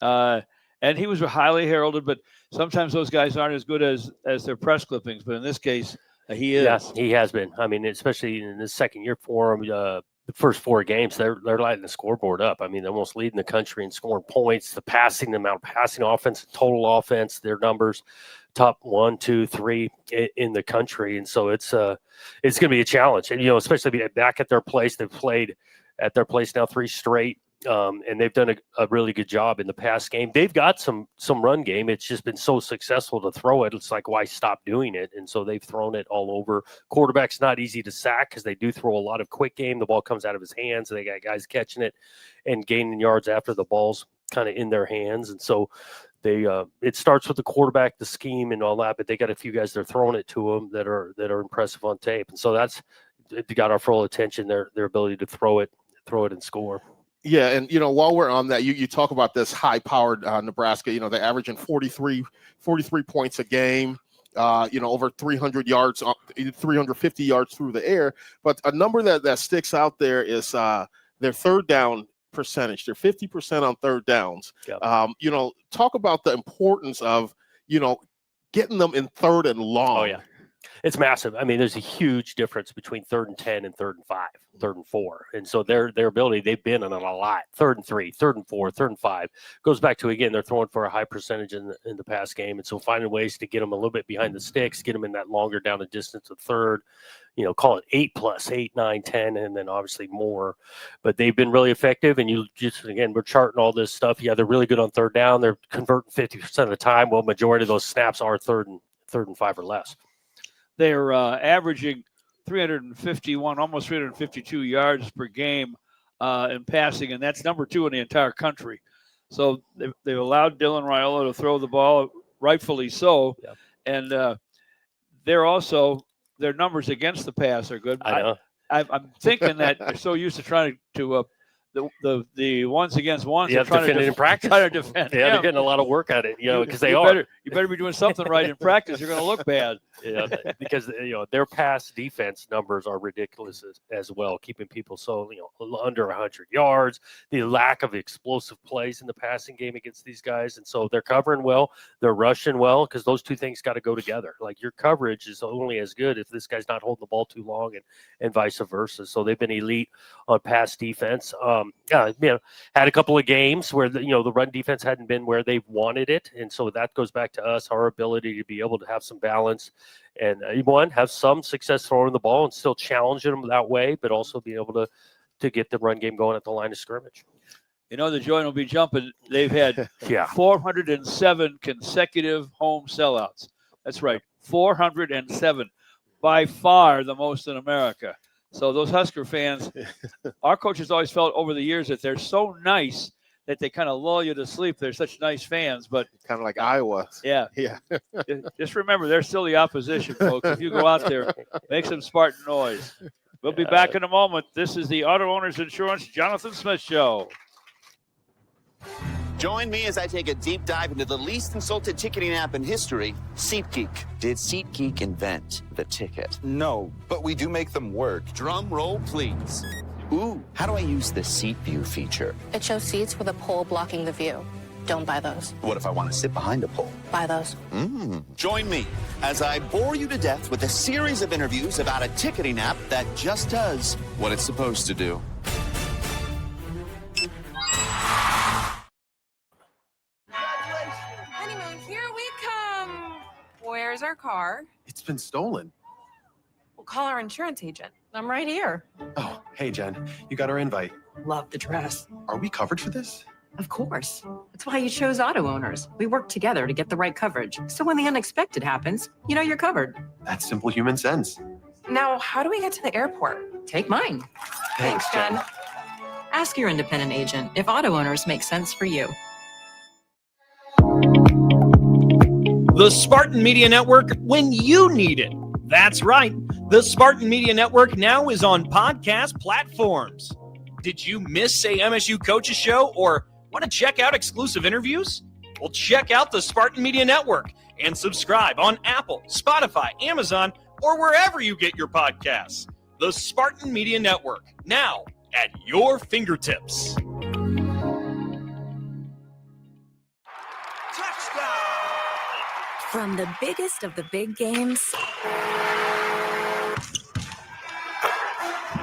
And he was highly heralded, but sometimes those guys aren't as good as their press clippings. But in this case, he is. Yeah, he has been. I mean, especially in the second year for him, the first 4 games, they're lighting the scoreboard up. I mean, they're almost leading the country in scoring points, the passing, the amount of passing offense, total offense, their numbers, top 1, 2, 3 in the country. And so it's going to be a challenge. And, especially back at their place, they've played at their place now 3 straight. And they've done a really good job in the pass game. They've got some run game. It's just been so successful to throw it. It's like, why stop doing it? And so they've thrown it all over. Quarterback's not easy to sack because they do throw a lot of quick game. The ball comes out of his hands. They got guys catching it and gaining yards after the ball's kind of in their hands. And so it starts with the quarterback, the scheme, and all that. But they got a few guys that are throwing it to them that are impressive on tape. And so they got our full attention. Their ability to throw it and score. Yeah, and while we're on that, you talk about this high-powered Nebraska. They're averaging 43 points a game. Over 300 yards, 350 yards through the air. But a number that sticks out there is their third down percentage. They're 50% on third downs. Yep. Talk about the importance of getting them in third and long. Oh yeah. It's massive. I mean, there's a huge difference between 3rd and 10 and 3rd and 5, 3rd and 4. And so their ability, they've been on it a lot. 3rd and 3, 3rd and 4, 3rd and 5 goes back to, again, they're throwing for a high percentage in the pass game. And so finding ways to get them a little bit behind the sticks, get them in that longer down the distance of third, call it 8+, 8, 9, 10, and then obviously more. But they've been really effective. And we're charting all this stuff. Yeah, they're really good on third down. They're converting 50% of the time. Well, majority of those snaps are third and 5 or less. They're averaging 351, almost 352 yards per game in passing, and that's number 2 in the entire country. So they've allowed Dylan Raiola to throw the ball, rightfully so. Yep. And their numbers against the pass are good. I know. I'm thinking that they're so used to trying to the ones against ones. You have to defend it in practice. Trying to defend. Yeah, they're getting a lot of work at it, because they are. You better be doing something right in practice. You're going to look bad. Yeah, because their pass defense numbers are ridiculous as well, keeping people under 100 yards. The lack of explosive plays in the passing game against these guys, and so they're covering well, they're rushing well, because those two things got to go together. Like, your coverage is only as good if this guy's not holding the ball too long, and vice versa. So they've been elite on pass defense. Had a couple of games where the run defense hadn't been where they wanted it, and so that goes back to us, our ability to be able to have some balance and have some success throwing the ball and still challenging them that way, but also be able to get the run game going at the line of scrimmage. The joint will be jumping. They've had 407 consecutive home sellouts. That's right, 407, by far the most in America. So those Husker fans, our coaches always felt over the years that they're so nice that they kind of lull you to sleep. They're such nice fans, but kind of like Iowa. Yeah. Yeah. Just remember, they're still the opposition, folks. If you go out there, make some Spartan noise. We'll be back in a moment. This is the Auto Owners Insurance Jonathan Smith Show. Join me as I take a deep dive into the least insulted ticketing app in history, SeatGeek. Did SeatGeek invent the ticket? No, but we do make them work. Drum roll, please. Ooh, how do I use the seat view feature? It shows seats with a pole blocking the view. Don't buy those. What if I want to sit behind a pole? Buy those. Join me as I bore you to death with a series of interviews about a ticketing app that just does what it's supposed to do. Honeymoon, here we come. Where's our car? It's been stolen. We'll call our insurance agent. I'm right here. Oh, hey, Jen. You got our invite. Love the dress. Are we covered for this? Of course. That's why you chose Auto Owners. We work together to get the right coverage. So when the unexpected happens, you know you're covered. That's simple human sense. Now, how do we get to the airport? Take mine. Thanks, Jen. Ask your independent agent if Auto Owners makes sense for you. The Spartan Media Network when you need it. That's right. The Spartan Media Network now is on podcast platforms. Did you miss a MSU Coaches Show or want to check out exclusive interviews? Well, check out the Spartan Media Network and subscribe on Apple, Spotify, Amazon, or wherever you get your podcasts. The Spartan Media Network, now at your fingertips. From the biggest of the big games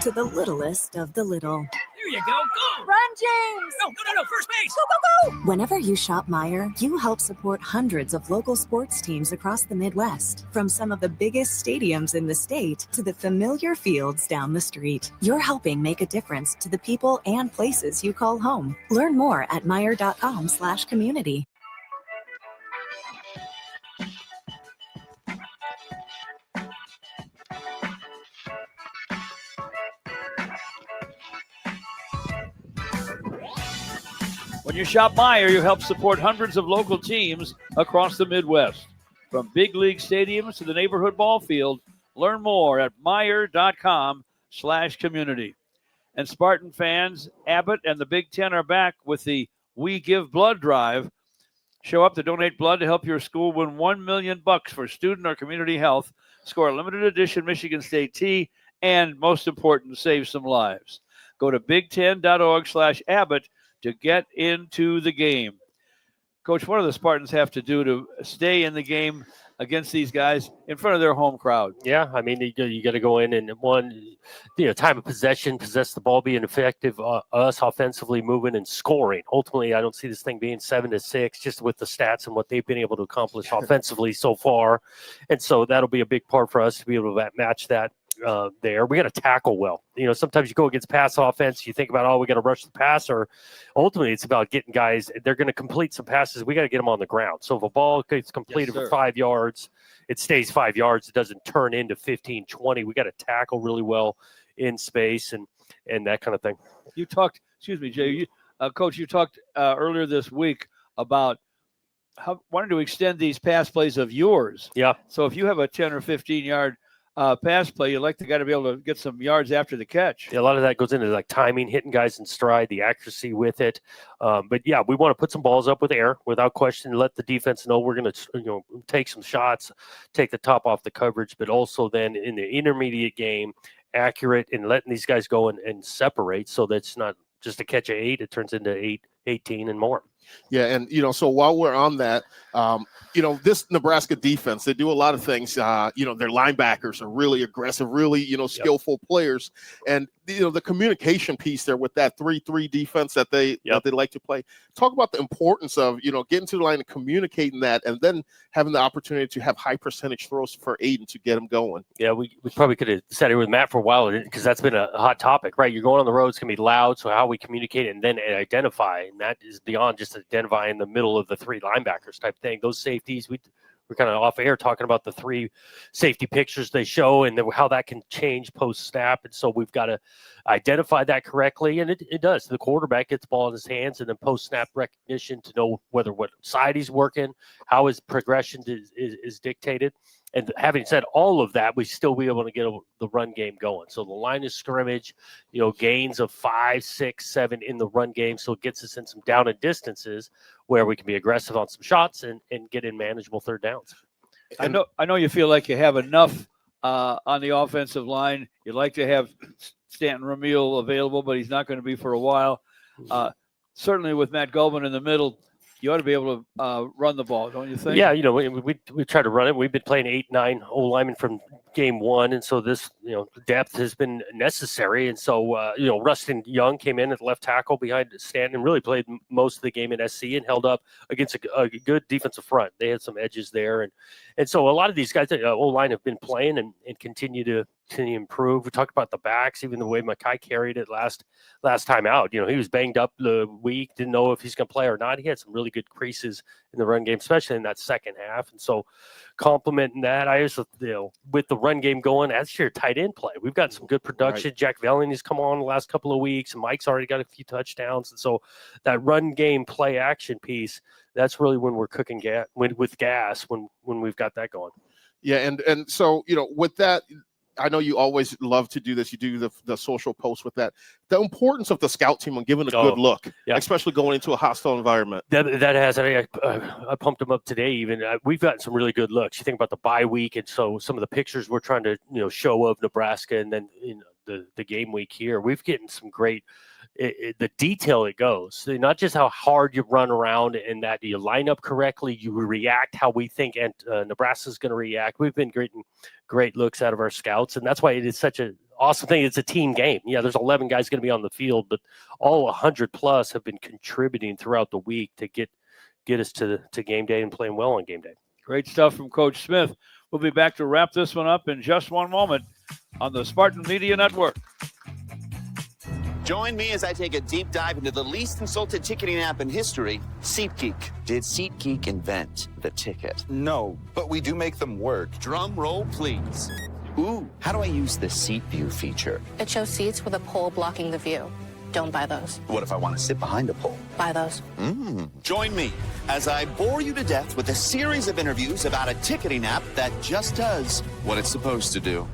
to the littlest of the little. There you go. Go. Run, James! No. First base. Go, go, go! Whenever you shop Meijer, you help support hundreds of local sports teams across the Midwest. From some of the biggest stadiums in the state to the familiar fields down the street. You're helping make a difference to the people and places you call home. Learn more at Meijer.com/community. When you shop Meijer, you help support hundreds of local teams across the Midwest. From big league stadiums to the neighborhood ball field, learn more at Meijer.com/community. And Spartan fans, Abbott and the Big Ten are back with the We Give Blood drive. Show up to donate blood to help your school win $1 million for student or community health, score a limited edition Michigan State tee, and most important, save some lives. Go to big10.org/Abbott to get into the game. Coach, what do the Spartans have to do to stay in the game against these guys in front of their home crowd? Yeah, I mean, you got to go in and time of possession, possess the ball, being effective, us offensively moving and scoring. Ultimately, I don't see this thing being 7-6 just with the stats and what they've been able to accomplish offensively so far. And so that'll be a big part for us to be able to match that. There, we got to tackle well. Sometimes you go against pass offense, you think about, we got to rush the passer. Ultimately, it's about getting guys. They're going to complete some passes. We got to get them on the ground. So if a ball gets completed for 5 yards, it stays 5 yards. It doesn't turn into 15, 20. We got to tackle really well in space and that kind of thing. You talked, excuse me, Jay, Coach, you talked earlier this week about wanting to extend these pass plays of yours. Yeah. So if you have a 10 or 15 yard pass play, you'd like the guy to be able to get some yards after the catch. Yeah, a lot of that goes into like timing, hitting guys in stride, the accuracy with it. But yeah, we want to put some balls up with air without question. Let the defense know we're going to take some shots, take the top off the coverage, but also then in the intermediate game, accurate and letting these guys go and separate so that's not just a catch of 8, it turns into 18 and more. Yeah, and so while we're on that, this Nebraska defense, they do a lot of things. Their linebackers are really aggressive, really, skillful players, and the communication piece there with that 3-3 defense that they like to play. Talk about the importance of getting to the line and communicating that, and then having the opportunity to have high percentage throws for Aiden to get him going. Yeah, we probably could have sat here with Matt for a while because that's been a hot topic, right? You're going on the road, it's going to be loud, so how we communicate and then identify, and that is beyond just identifying the middle of the 3 linebackers type thing. Those safeties, we're kind of off air talking about the 3 safety pictures they show and how that can change post snap. And so we've got to identify that correctly. And it does. The quarterback gets the ball in his hands and then post snap recognition to know what side he's working, how his progression is dictated. And having said all of that, we still be able to get the run game going. So the line of scrimmage, gains of 5, 6, 7 in the run game. So it gets us in some down and distances where we can be aggressive on some shots and get in manageable third downs. I know you feel like you have enough on the offensive line. You'd like to have Stanton Ramil available, but he's not going to be for a while. Certainly with Matt Gulman in the middle, you ought to be able to run the ball, don't you think? Yeah, we try to run it. We've been playing 8-9 O-linemen from game one, and so this depth has been necessary. And so Rustin Young came in at left tackle behind Stanton and really played most of the game in SC and held up against a good defensive front. They had some edges there, and so a lot of these guys at O-line have been playing and continue to improve. We talked about the backs, even the way Mackay carried it last time out. He was banged up the week, didn't know if he's going to play or not. He had some really good creases in the run game, especially in that second half. And so complimenting that, I also, with the run game going, that's your tight end play. We've got some good production. Right. Jack Velling come on the last couple of weeks, and Mike's already got a few touchdowns. And so that run game play action piece, that's really when we're cooking with gas when we've got that going. Yeah, and so, with that, I know you always love to do this. You do the social posts with that. The importance of the scout team on giving a good look, especially going into a hostile environment. That has. I pumped them up today. Even we've gotten some really good looks. You think about the bye week, and so some of the pictures we're trying to show of Nebraska, and then the game week here, we've gotten some great. The detail it goes, not just how hard you run around and that you line up correctly, you react how we think and Nebraska's going to react. We've been getting great looks out of our scouts, and that's why it is such a awesome thing. It's a team game. Yeah, there's 11 guys going to be on the field, but all 100 plus have been contributing throughout the week to get us to game day and playing well on game day. Great stuff from Coach Smith. We'll be back to wrap this one up in just one moment on the Spartan Media Network. Join me as I take a deep dive into the least insulted ticketing app in history, SeatGeek. Did SeatGeek invent the ticket? No, but we do make them work. Drum roll, please. Ooh, how do I use the seat view feature? It shows seats with a pole blocking the view. Don't buy those. What if I want to sit behind a pole? Buy those. Join me as I bore you to death with a series of interviews about a ticketing app that just does what it's supposed to do.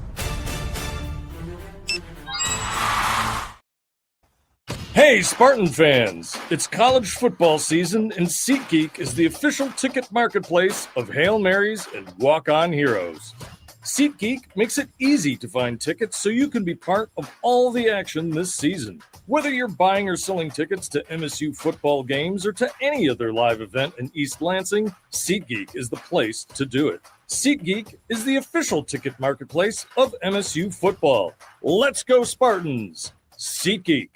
Hey, Spartan fans! It's college football season, and SeatGeek is the official ticket marketplace of Hail Marys and walk-on heroes. SeatGeek makes it easy to find tickets so you can be part of all the action this season. Whether you're buying or selling tickets to MSU football games or to any other live event in East Lansing, SeatGeek is the place to do it. SeatGeek is the official ticket marketplace of MSU football. Let's go Spartans! SeatGeek.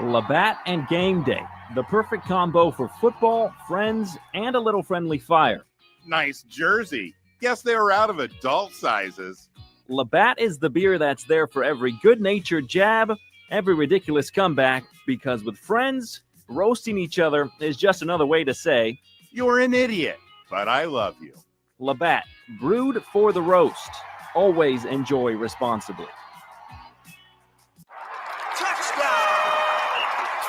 Labatt and Game Day, the perfect combo for football, friends, and a little friendly fire. Nice jersey. Guess they were out of adult sizes. Labatt is the beer that's there for every good-natured jab, every ridiculous comeback, because with friends, roasting each other is just another way to say, "You're an idiot, but I love you." Labatt, brewed for the roast. Always enjoy responsibly.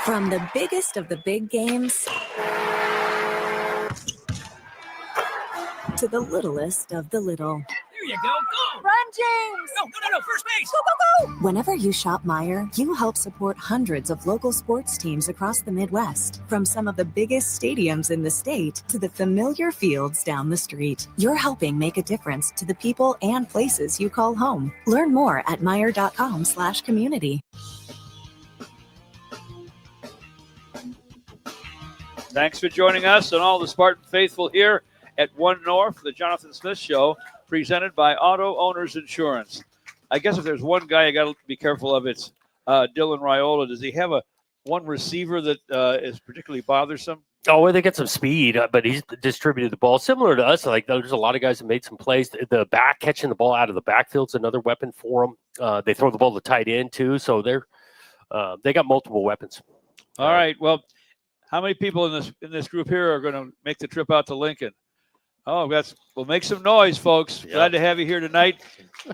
From the biggest of the big games to the littlest of the little. There you go. Go. Run, James! No. First base. Go, go, go! Whenever you shop Meijer, you help support hundreds of local sports teams across the Midwest. From some of the biggest stadiums in the state to the familiar fields down the street. You're helping make a difference to the people and places you call home. Learn more at Meijer.com/community. Thanks for joining us and all the Spartan faithful here at 1 North, the Jonathan Smith Show, presented by Auto Owners Insurance. I guess if there's one guy you got to be careful of, it's Dylan Raiola. Does he have one receiver that is particularly bothersome? Oh, well, they get some speed, but he's distributed the ball similar to us. Like there's a lot of guys that made some plays. The back catching the ball out of the backfield's another weapon for them. They throw the ball to tight end too, so they got multiple weapons. All right. Well, how many people in this group here are going to make the trip out to Lincoln? Oh, we'll make some noise, folks. Yeah. Glad to have you here tonight.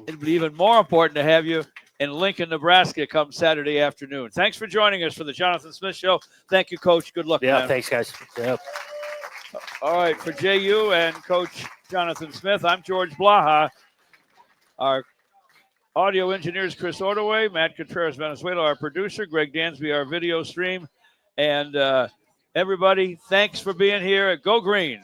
It'll be even more important to have you in Lincoln, Nebraska come Saturday afternoon. Thanks for joining us for the Jonathan Smith Show. Thank you, Coach. Good luck, man. Thanks, guys. Yeah. All right, for JU and Coach Jonathan Smith, I'm George Blaha. Our audio engineer is Chris Ordaway, Matt Contreras Venezuela, our producer, Greg Dansby, our video stream. And everybody, thanks for being here at Go Green.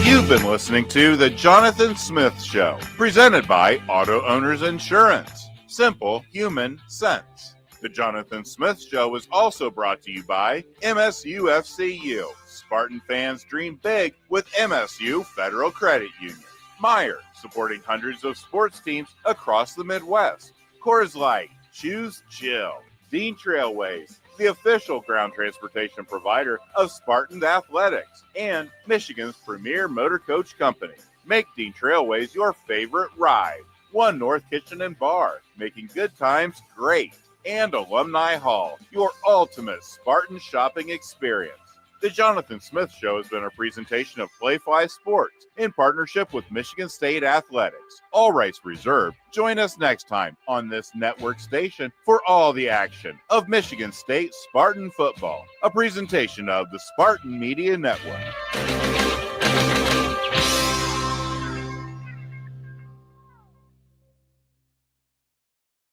You've been listening to The Jonathan Smith Show, presented by Auto Owners Insurance. Simple human sense. The Jonathan Smith Show is also brought to you by MSU-FCU. Spartan fans dream big with MSU Federal Credit Union. Meijer, supporting hundreds of sports teams across the Midwest. Coors Light, choose chill. Dean Trailways, the official ground transportation provider of Spartan Athletics, and Michigan's premier motor coach company. Make Dean Trailways your favorite ride. 1 North Kitchen and Bar, making good times great. And Alumni Hall, your ultimate Spartan shopping experience. The Jonathan Smith Show has been a presentation of Playfly Sports in partnership with Michigan State Athletics. All rights reserved. Join us next time on this network station for all the action of Michigan State Spartan football, a presentation of the Spartan Media Network.